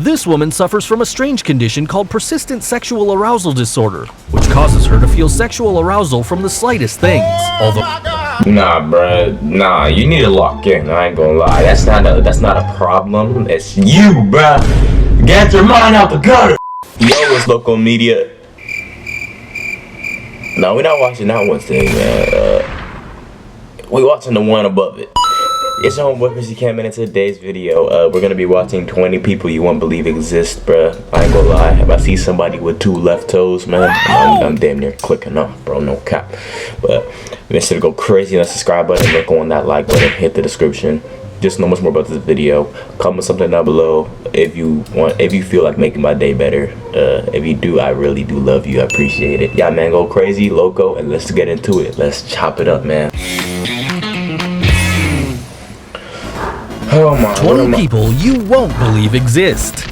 This woman suffers from a strange condition called persistent sexual arousal disorder, which causes her to feel sexual arousal from the slightest things. Nah, bruh. Nah, you need to lock in. I ain't gonna lie. That's not a problem. It's you, bruh. Get your mind out the gutter. Yo, it's local media. No, we're not watching that one thing, man. We're watching the one above it. It's your homeboy KrazyKam, and in today's video, we're gonna be watching 20 people you won't believe exist, bruh. I ain't gonna lie. If I see somebody with 2 left toes, man, I'm damn near clicking off, bro. No cap. But make sure to go crazy on the subscribe button, look on that like button, hit the description. Just know much more about this video. Comment something down below if you feel like making my day better. If you do, I really do love you. I appreciate it. Yeah, man, go crazy, loco, and let's get into it. Let's chop it up, man. Oh my, 20 people you won't believe exist.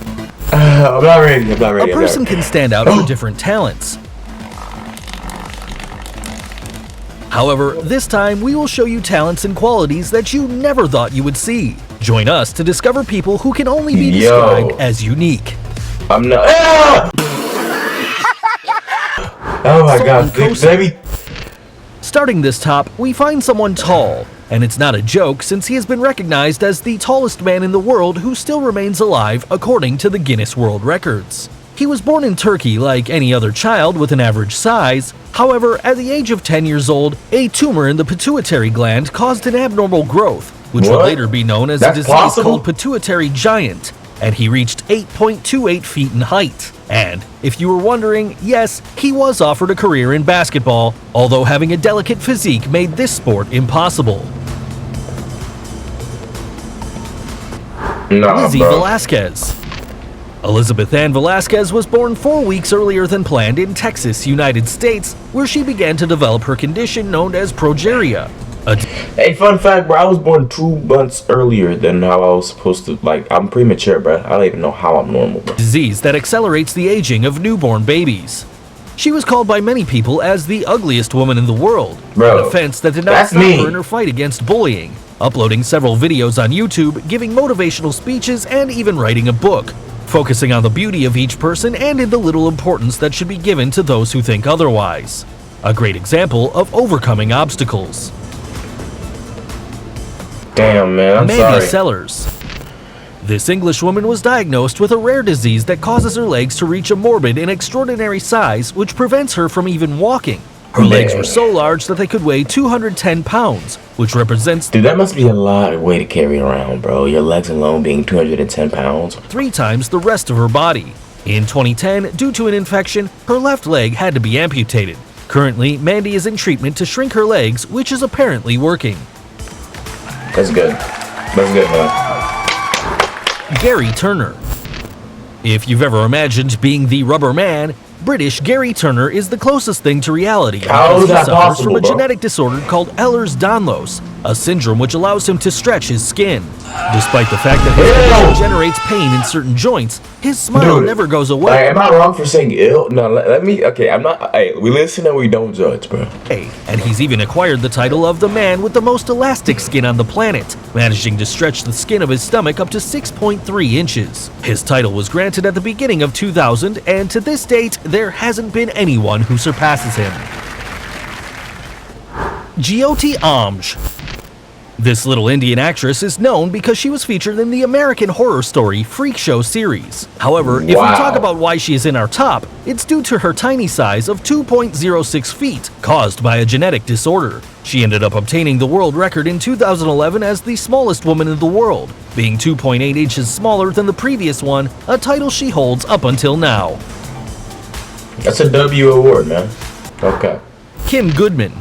I'm not ready. A person can stand out for different talents. However, this time we will show you talents and qualities that you never thought you would see. Join us to discover people who can only be described as unique. I'm not. Oh my god, baby. Starting this top, we find someone tall. And it's not a joke, since he has been recognized as the tallest man in the world who still remains alive according to the Guinness World Records. He was born in Turkey like any other child with an average size. However, at the age of 10 years old, a tumor in the pituitary gland caused an abnormal growth, which would later be known as a disease called pituitary giant, and he reached 8.28 feet in height. And if you were wondering, yes, he was offered a career in basketball, although having a delicate physique made this sport impossible. Lizzie Velasquez. Elizabeth Ann Velasquez was born 4 weeks earlier than planned in Texas, United States, where she began to develop her condition known as progeria. Hey, fun fact, bro, I was born 2 months earlier than how I was supposed to. Like, I'm premature, bro. I don't even know how I'm normal, bro. Disease that accelerates the aging of newborn babies. She was called by many people as the ugliest woman in the world, an offense that did not stop her in her fight against bullying, uploading several videos on YouTube, giving motivational speeches, and even writing a book, focusing on the beauty of each person and in the little importance that should be given to those who think otherwise. A great example of overcoming obstacles. Damn, man, I'm sorry. Mandy Sellers. This Englishwoman was diagnosed with a rare disease that causes her legs to reach a morbid and extraordinary size, which prevents her from even walking. Her legs were so large that they could weigh 210 pounds, which represents— Dude, that must be a lot of weight to carry around, bro. Your legs alone being 210 pounds. 3 times the rest of her body. In 2010, due to an infection, her left leg had to be amputated. Currently, Mandy is in treatment to shrink her legs, which is apparently working. That's good. That's good, man. Gary Turner. If you've ever imagined being the rubber man, British Gary Turner is the closest thing to reality. How is that suffers from a genetic disorder called Ehlers-Danlos, a syndrome which allows him to stretch his skin. Despite the fact that his condition generates pain in certain joints, his smile never goes away. Am I wrong for saying ill? No, let me. Okay, I'm not. Hey, we listen and we don't judge, bro. And he's even acquired the title of the man with the most elastic skin on the planet, managing to stretch the skin of his stomach up to 6.3 inches. His title was granted at the beginning of 2000, and to this date, there hasn't been anyone who surpasses him. Jyoti Amj. This little Indian actress is known because she was featured in the American horror story Freak Show series. However, if we talk about why she is in our top, it's due to her tiny size of 2.06 feet, caused by a genetic disorder. She ended up obtaining the world record in 2011 as the smallest woman in the world, being 2.8 inches smaller than the previous one, a title she holds up until now. That's a W award, man. Okay. Kim Goodman.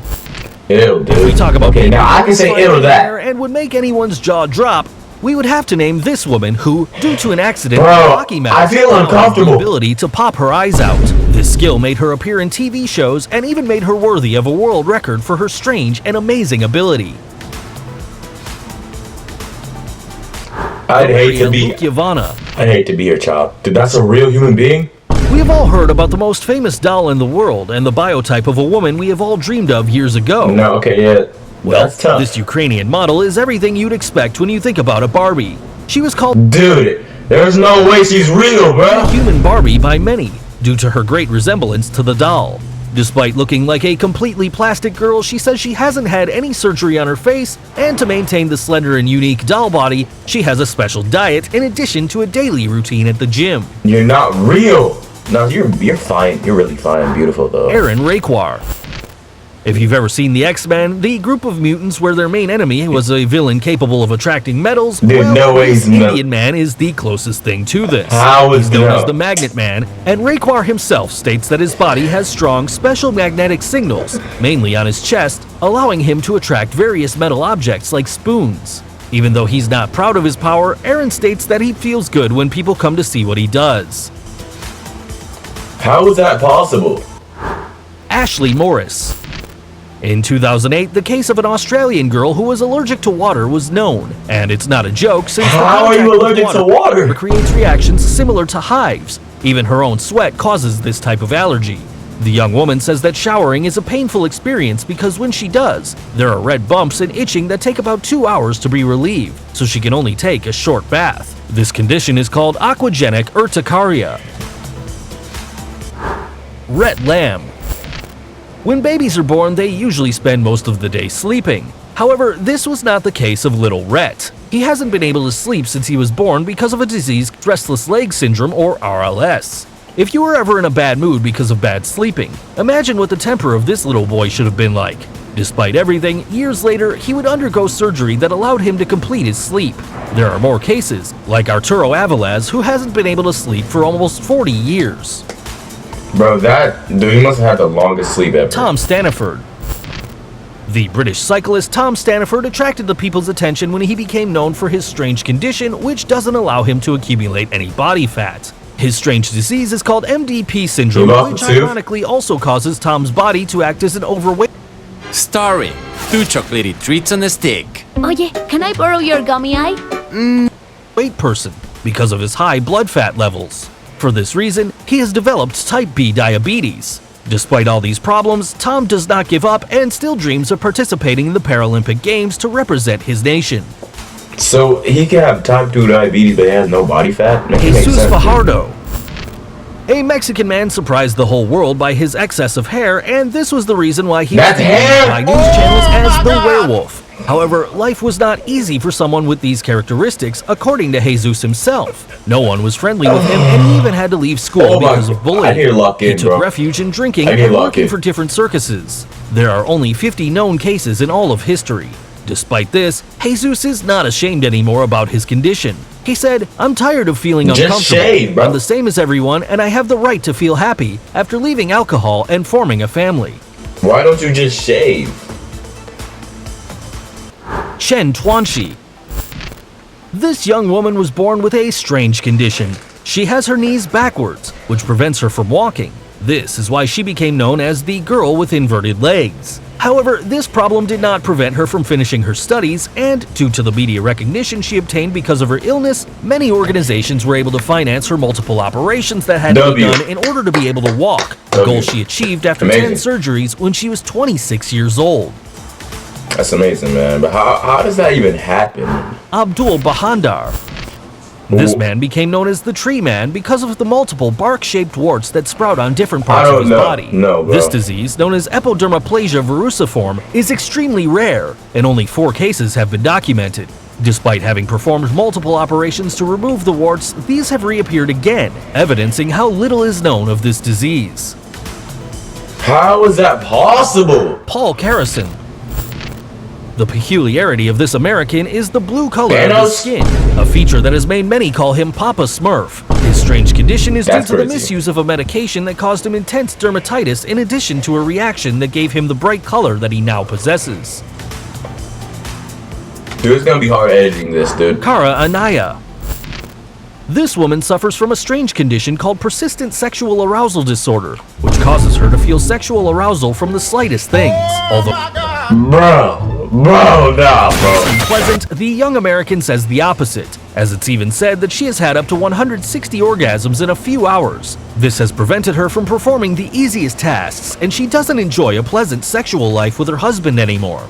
Ew, dude. We talk about now I can say ew to that. And would make anyone's jaw drop. We would have to name this woman who, due to an accident, hockey match, I feel uncomfortable. The ability to pop her eyes out. This skill made her appear in TV shows and even made her worthy of a world record for her strange and amazing ability. I'd hate to be your child. Dude, that's a real human being? We have all heard about the most famous doll in the world and the biotype of a woman we have all dreamed of years ago. No, okay, yeah. Well, that's tough. This Ukrainian model is everything you'd expect when you think about a Barbie. She was called— Dude, There's no way she's real, bro. Human Barbie by many, due to her great resemblance to the doll. Despite looking like a completely plastic girl, she says she hasn't had any surgery on her face, and to maintain the slender and unique doll body, she has a special diet in addition to a daily routine at the gym. You're not real. No, you're fine. You're really fine and beautiful, though. Aaron Raquar. If you've ever seen the X-Men, the group of mutants where their main enemy was a villain capable of attracting metals, Dude, no way he's Indian Man is the closest thing to this. How is He's known as the Magnet Man, and Raquar himself states that his body has strong special magnetic signals, mainly on his chest, allowing him to attract various metal objects like spoons. Even though he's not proud of his power, Aaron states that he feels good when people come to see what he does. How is that possible? Ashley Morris. In 2008, the case of an Australian girl who was allergic to water was known, and it's not a joke since how are you allergic to water? Creates reactions similar to hives. Even her own sweat causes this type of allergy. The young woman says that showering is a painful experience because when she does, there are red bumps and itching that take about 2 hours to be relieved, so she can only take a short bath. This condition is called aquagenic urticaria. Rhett Lamb. When babies are born, they usually spend most of the day sleeping. However, this was not the case of little Rhett. He hasn't been able to sleep since he was born because of a disease, restless leg syndrome or RLS. If you were ever in a bad mood because of bad sleeping, imagine what the temper of this little boy should have been like. Despite everything, years later, he would undergo surgery that allowed him to complete his sleep. There are more cases, like Arturo Avilés, who hasn't been able to sleep for almost 40 years. Bro, dude, he must have had the longest sleep ever. Tom Staniford. The British cyclist Tom Staniford attracted the people's attention when he became known for his strange condition, which doesn't allow him to accumulate any body fat. His strange disease is called MDP syndrome, which ironically also causes Tom's body to act as an overweight Starry, 2 chocolatey treats on a stick. Oye, can I borrow your gummy eye? person because of his high blood fat levels. For this reason, he has developed type B diabetes. Despite all these problems, Tom does not give up and still dreams of participating in the Paralympic Games to represent his nation. So he can have type 2 diabetes but he has no body fat? Jesus Fajardo. A Mexican man surprised the whole world by his excess of hair, and this was the reason why he was named by news channels as the werewolf. However, life was not easy for someone with these characteristics, according to Jesus himself. No one was friendly with him, and he even had to leave school because of bullying. He took refuge in drinking and working for different circuses. There are only 50 known cases in all of history. Despite this, Jesus is not ashamed anymore about his condition. He said, "I'm tired of feeling uncomfortable. I'm the same as everyone, and I have the right to feel happy after leaving alcohol and forming a family." Why don't you just shave? Chen Tuanxi. This young woman was born with a strange condition. She has her knees backwards, which prevents her from walking. This is why she became known as the girl with inverted legs. However, this problem did not prevent her from finishing her studies, and due to the media recognition she obtained because of her illness, many organizations were able to finance her multiple operations that had to be done in order to be able to walk, a goal she achieved after 10 surgeries when she was 26 years old. That's amazing, man. But how does that even happen? Abdul Bahandar. This man became known as the Tree Man because of the multiple bark-shaped warts that sprout on different parts of his body. This disease, known as epidermoplasia verruciform, is extremely rare, and only 4 cases have been documented. Despite having performed multiple operations to remove the warts, these have reappeared again, evidencing how little is known of this disease. How is that possible? Paul Carrison. The peculiarity of this American is the blue color of his skin, a feature that has made many call him Papa Smurf. His strange condition is due to the misuse of a medication that caused him intense dermatitis in addition to a reaction that gave him the bright color that he now possesses. Dude, it's gonna be hard editing this, dude. Kara Anaya. This woman suffers from a strange condition called persistent sexual arousal disorder, which causes her to feel sexual arousal from the slightest things. Although unpleasant, the young American says the opposite, as it's even said that she has had up to 160 orgasms in a few hours. This has prevented her from performing the easiest tasks, and she doesn't enjoy a pleasant sexual life with her husband anymore.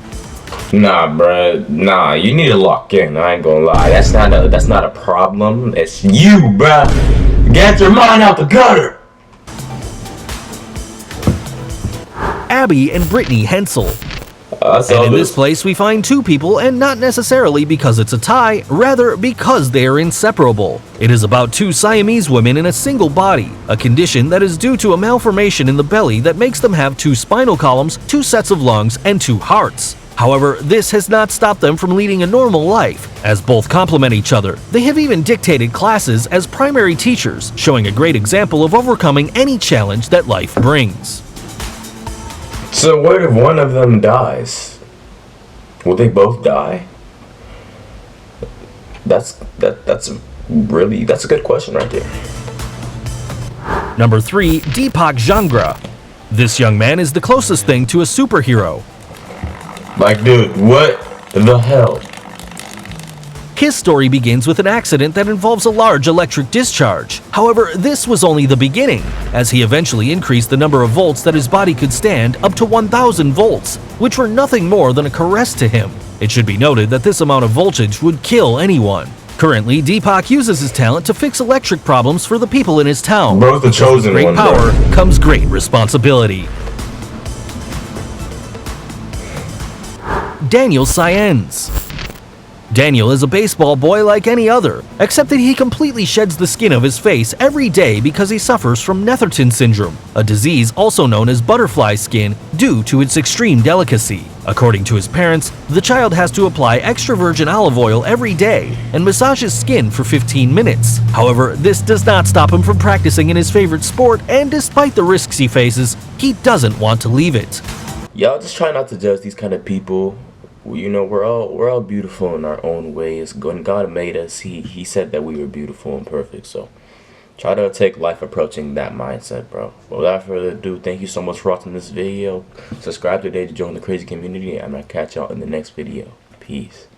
Nah, bruh. Nah, you need to lock in. I ain't gonna lie. That's not a problem. It's you, bruh. Get your mind out the gutter. Abby and Brittany Hensel. I saw And in this place, we find two people, and not necessarily because it's a tie, rather because they are inseparable. It is about two Siamese women in a single body, a condition that is due to a malformation in the belly that makes them have two spinal columns, two sets of lungs, and two hearts. However, this has not stopped them from leading a normal life, as both complement each other. They have even dictated classes as primary teachers, showing a great example of overcoming any challenge that life brings. So what if one of them dies? Will they both die? That's a good question right there. Number 3. Deepak Jangra. This young man is the closest thing to a superhero. Like, dude, what the hell? His story begins with an accident that involves a large electric discharge. However, this was only the beginning, as he eventually increased the number of volts that his body could stand up to 1,000 volts, which were nothing more than a caress to him. It should be noted that this amount of voltage would kill anyone. Currently, Deepak uses his talent to fix electric problems for the people in his town. Bro's the chosen With great one, power bro. comes great responsibility. Daniel Saenz. Daniel is a baseball boy like any other, except that he completely sheds the skin of his face every day because he suffers from Netherton syndrome, a disease also known as butterfly skin due to its extreme delicacy. According to his parents, the child has to apply extra virgin olive oil every day and massage his skin for 15 minutes. However, this does not stop him from practicing in his favorite sport, and despite the risks he faces, he doesn't want to leave it. Y'all just try not to judge these kind of people. You know, we're all beautiful in our own ways. When God made us, he said that we were beautiful and perfect. So try to take life approaching that mindset, bro. But without further ado, thank you so much for watching this video. Subscribe today to join the crazy community, and I'm gonna catch y'all in the next video. Peace.